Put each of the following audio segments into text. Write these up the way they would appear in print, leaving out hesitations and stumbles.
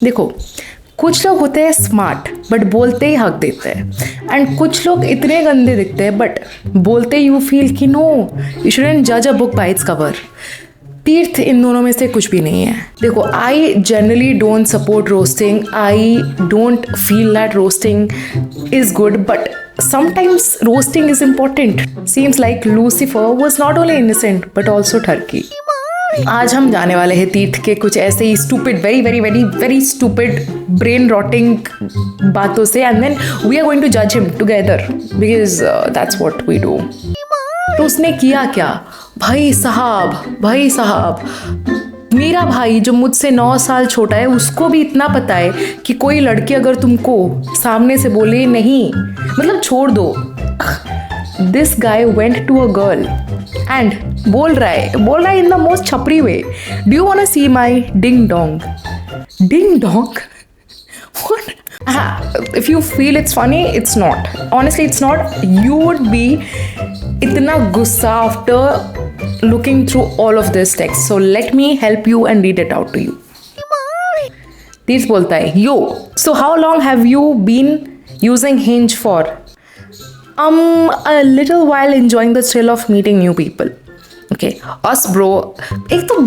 देखो, कुछ लोग होते हैं स्मार्ट बट बोलते ही हक देते हैं, एंड कुछ लोग इतने गंदे दिखते हैं बट बोलते यू फील कि नो, यू शुडंट जज a book by its cover. तीर्थ इन दोनों में से कुछ भी नहीं है। देखो, I generally don't support roasting, I don't feel that roasting is good, but sometimes roasting is important. Seems like Lucifer was not only innocent but also ठरकी। आज हम जाने वाले हैं तीर्थ के कुछ ऐसे ही stupid, very very very very stupid brain rotting बातों से, and then we are going to जज him together because that's what we do. तो उसने किया क्या? भाई साहब, मेरा भाई जो मुझसे 9 साल छोटा है, उसको भी इतना पता है कि कोई लड़की अगर तुमको सामने से बोले नहीं, मतलब छोड़ दो, this guy went to a girl and बोल रहा है इन द मोस्ट छपरी way, do you want to see my ding dong? Ding dong? What? If you feel it's funny, it's not. Honestly, it's not. You would be इतना गुस्सा after looking through all of this text. So let me help you and read it out to you. तीर्थ बोलता है, yo, so how long have you been using Hinge for? A little while, enjoying the thrill of meeting new people. Okay, us bro. एक तो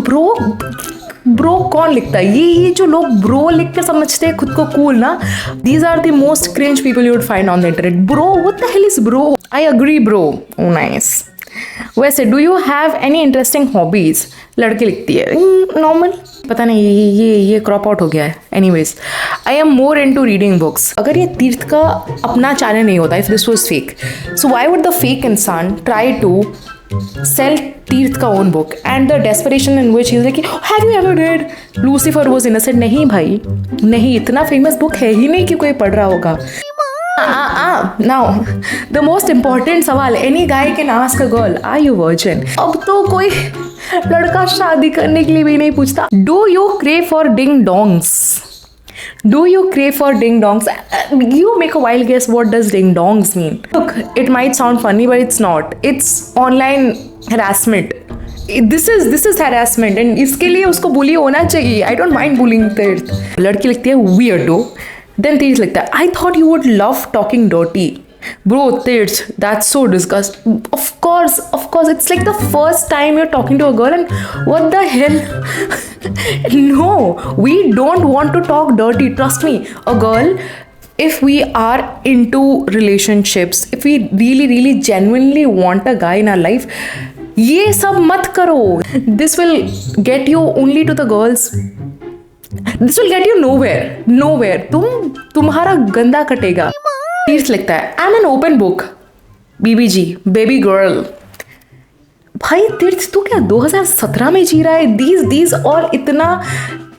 bro कौन लिखता है? ये जो लोग ब्रो लिख के समझते हैं खुद को कूल ना, these are the most cringe people you would find on the internet. Bro, what the hell is bro? I agree bro. Oh nice. वैसे do you have any interesting hobbies? लड़की लिखती है नॉर्मल, पता नहीं ये crop out हो गया है। Anyways, I am more into reading books. अगर ये तीर्थ का अपना चैनल नहीं होता, if this was fake, so why would the fake इंसान ट्राई टू sell तीर्थ का own book and the desperation in which he's like, have you ever read Lucifer was innocent? नहीं भाई, नहीं, इतना फेमस बुक है ही नहीं कि कोई पढ़ रहा होगा। Now the most important सवाल, any guy can ask a girl, are you virgin? अब तो कोई लड़का शादी करने के लिए भी नहीं पूछता। Do you crave for ding dongs? Do you crave for ding dongs? You make a wild guess. What does ding dongs mean? Look, it might sound funny, but it's not. It's online harassment. This is harassment, and इसके लिए उसको bully होना चाहिए. I don't mind bullying तीर्थ। लड़की लिखती है weirdo. Then तीर्थ लिखता है, I thought you would love talking dirty. Bro, Tirth, that's so disgusting. Of course, it's like the first time you're talking to a girl, and what the hell? No, we don't want to talk dirty. Trust me, a girl, if we are into relationships, if we really, really genuinely want a guy in our life, ये सब मत करो. This will get you only to the girls. This will get you nowhere. तुम्हारा गंदा कटेगा. तीर्थ लिखता है, I am an open book, BBG, baby girl. भाई तीर्थ, तू क्या 2017 में जी रहा है? दीज और इतना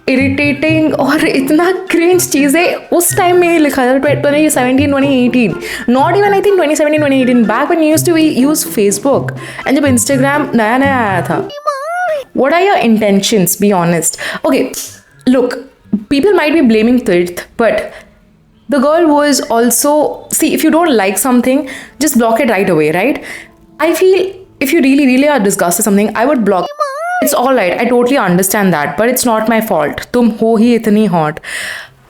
इरिटेटिंग और इतना क्रिंज चीजें उस टाइम में लिखा था, 2017, 2018, not even I think 2017, 2018, back when used to use Facebook and जब इंस्टाग्राम नया आया था। What are your intentions? Be honest. Okay, look, people might be blaming Tirth, but the girl was also, see, if you don't like something, just block it right away, right? I feel if you really, really are disgusted with something, I would block. It's all right, I totally understand that, but it's not my fault. तुम हो ही इतनी hot.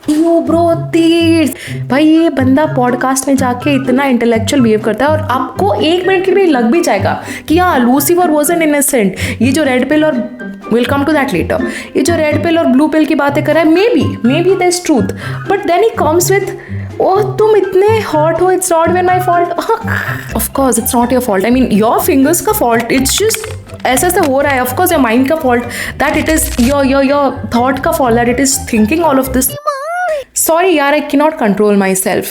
यो bro तीर्थ, भाई ये बंदा podcast में जाके इतना इंटेलेक्चुअल बिहेव करता है और आपको 1 मिनट के लिए लग भी जाएगा कि हाँ, लूसीफर वाज़न्ट इनोसेंट। ये जो रेड पिल और will come to that later, ये जो रेड पिल और ब्लू पिल की बातें कर रहा है, maybe there is truth, but then he comes with, oh तुम इतने हॉट हो, it's not even my fault. Of course it's not your fault, I mean your fingers का फॉल्ट, इट्स जस्ट ऐसे हो रहा है। ऑफ कोर्स योर माइंड का fault, that it is your thought का fault, that it is thinking all of this. Sorry, yaar, I cannot control myself.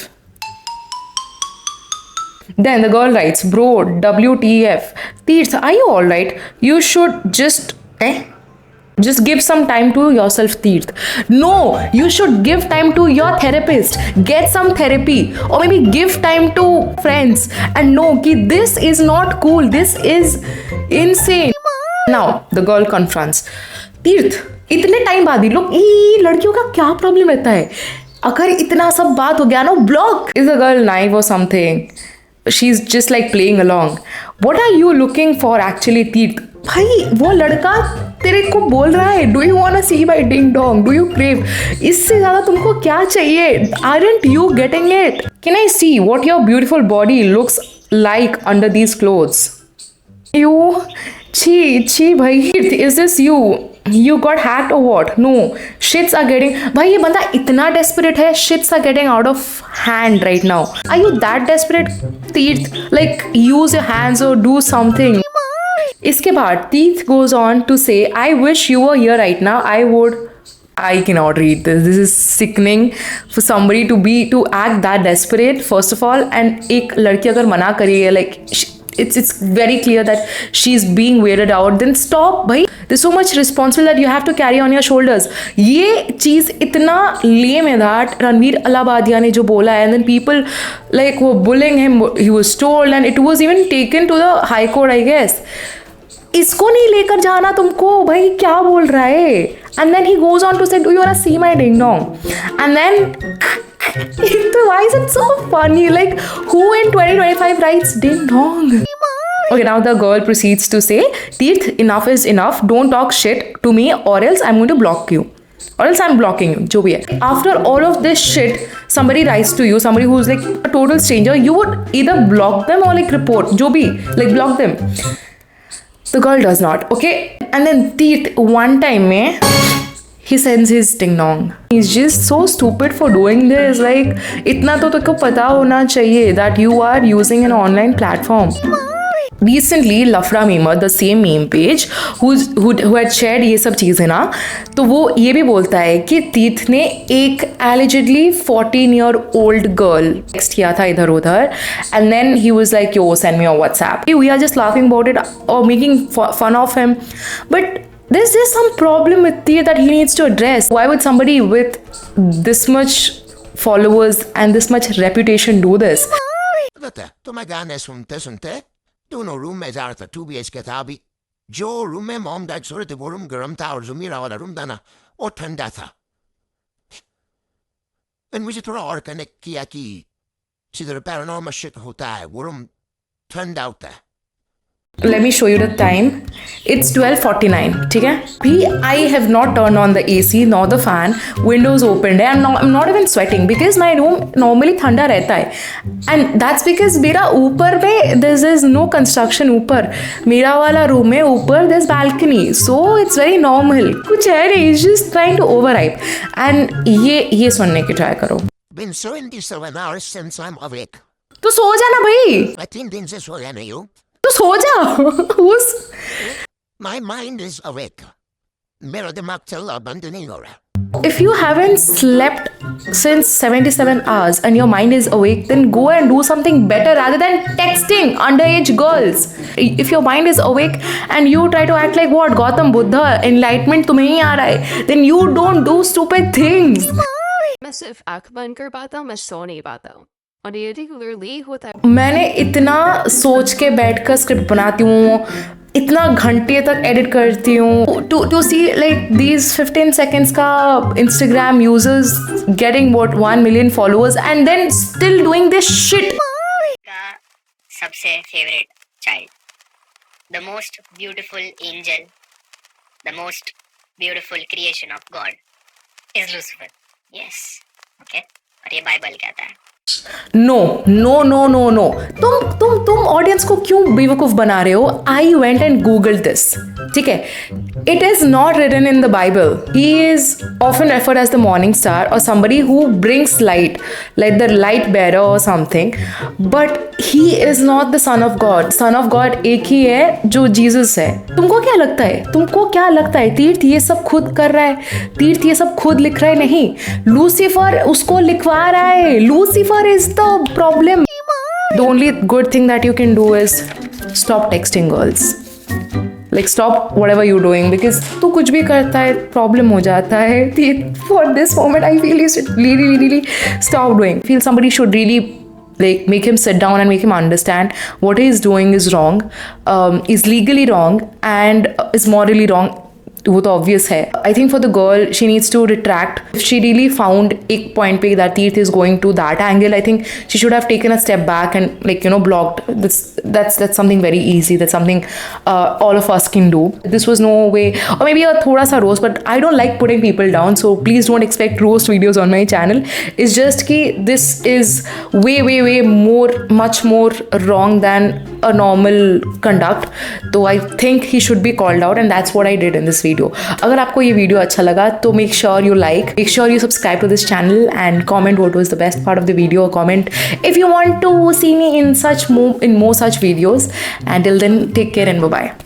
Then the girl writes, bro, WTF. Tirth, are you alright? You should just give some time to yourself, Tirth. No, you should give time to your therapist. Get some therapy. Or maybe give time to friends. And know कि this is not cool. This is insane. Now, the girl confronts. Tirth, इतने time बाद ही लोग, लड़कियों का क्या problem रहता है? अगर इतना सब बात हो गया ना, block. Is a girl naive और something? she's just like playing along. What are you looking for actually, Teeth? भाई वो लड़का तेरे को बोल रहा है, do you want to see my ding dong, do you crave? इससे ज्यादा तुमको क्या चाहिए? Aren't you getting it? Can I see what your beautiful body looks like under these clothes? You, छी भाई, is this you? You got hacked or what? No, shits are getting. भाई ये बंदा इतना desperate है, shits are getting out of hand right now. Are you that desperate, Teeth? Like use your hands or do something. इसके बाद Teeth goes on to say, I wish you were here right now. I cannot read this. This is sickening for somebody to act that desperate. First of all, and एक लड़की अगर मना करी है, like it's very clear that she's being weirded out, then stop भाई. There's so much responsibility that you have to carry on your shoulders. ये चीज़ इतना lame है that रणवीर अलाहाबादिया ने जो बोला है, and then people like were bullying him. He was told and it was even taken to the high court, I guess. इसको नहीं लेकर जाना तुमको, भाई क्या बोल रहा है? And then he goes on to say, do you wanna see my ding dong? And then why is it so funny? Like, who in 2025 writes ding dong? Okay, now the girl proceeds to say, Teeth, enough is enough. Don't talk shit to me or else I'm going to block you. Or else I'm blocking you. जो भी है. After all of this shit, somebody writes to you, somebody who's like a total stranger, you would either block them or like report. जो भी, like block them. The girl does not, okay? And then Teeth, one time में he sends his ding dong. He's just so stupid for doing this. Like, इतना तो तुमको पता होना चाहिए that you are using an online platform. Recently, Lafra Memer, the same meme page, who had shared ये सब चीज़ें ना, तो वो ये भी बोलता है कि Teeth ने एक allegedly 14-year-old girl text किया था इधर उधर, and then he was like, yo, send me your WhatsApp. We are just laughing about it or making fun of him, but there's just some problem with Teeth that he needs to address. Why would somebody with this much followers and this much reputation do this? तुम्हें गाने सुनते दोनों room में जा रहा था 2 BHK था अभी जो रूम में मॉम डैड सो रहे थे वो रूम गर्म था और जो मेरा वाला रूम था ना वो ठंडा था and मुझे थोड़ा और कनेक्ट किया कि सीधे पैरानॉर्मल शिट होता है वो रूम ठंडा होता है. Let me show you the time. It's 12:49. ठीक है? भी I have not turned on the AC nor the fan. Windows opened है. I'm not even sweating because my room normally ठंडा रहता है. And that's because मेरा ऊपर में there's no construction ऊपर. मेरा वाला room है ऊपर there's balcony. So it's very normal. कुछ है नहीं. It's just trying to overhype. And ये सुनने की try करो. Been 77 hours since I'm awake. तो सो जाना भाई. मैं 3 दिन से सोया नहीं हूँ. तो सो जा. My mind is awake. मेरा दिमाग चल बंद नहीं हो रहा. If you haven't slept since 77 hours and your mind is awake, then go and do something better rather than texting underage girls. If your mind is awake and you try to act like what, Gautam Buddha, enlightenment तुम्हें ही आ रहा है, then you don't do stupid things. मैं सिर्फ आँख बंद कर पाता हूँ, मैं सो नहीं पाता हूँ और ये रेगुलरली होता है. मैंने इतना सोच के बैठकर स्क्रिप्ट बनाती हूँ, इतना घंटे तक एडिट करती हूँ to see like these 15 seconds का Instagram users getting what 1 million followers and then still doing this shit. का सबसे favourite child, the most beautiful angel, the most beautiful creation of God is Lucifer. Yes, okay. और ये Bible कहता है. No no no no no, तुम audience को क्यों बेवकूफ बना रहे हो? I went and google this. ठीक है, it is not written in the Bible. He is often referred as the morning star और somebody who brings light, like the light bearer or something, but he is not the son of God. son of God एक ही है जो Jesus है. तुमको क्या लगता है? तीर्थ ये सब खुद कर रहा है? तीर्थ ये सब खुद लिख रहा है? नहीं, लूसीफर उसको लिखवा रहा है. Lucifer is the problem. The only good thing that you can do is stop texting girls. Like stop whatever you're doing because तू कुछ भी करता है problem हो जाता है. For this moment I feel you should really stop doing. I feel somebody should really like make him sit down and make him understand what he is doing is wrong, is legally wrong and is morally wrong. वो तो obvious है. I think for the girl she needs to retract. If she really found एक point पे that Teerth is going to that angle, I think she should have taken a step back and, like, you know, blocked this. That's something very easy. That's something all of us can do. This was no way, or maybe a thoda sa roast, but I don't like putting people down, so please don't expect roast videos on my channel. It's just ki this is way more, much more wrong than a normal conduct. So I think he should be called out, and that's what I did in this video. अगर आपको ये video अच्छा लगा तो make sure you like, make sure you subscribe to this channel, and comment what was the best part of the video. Comment if you want to see me in more such videos. Until then, take care and bye bye.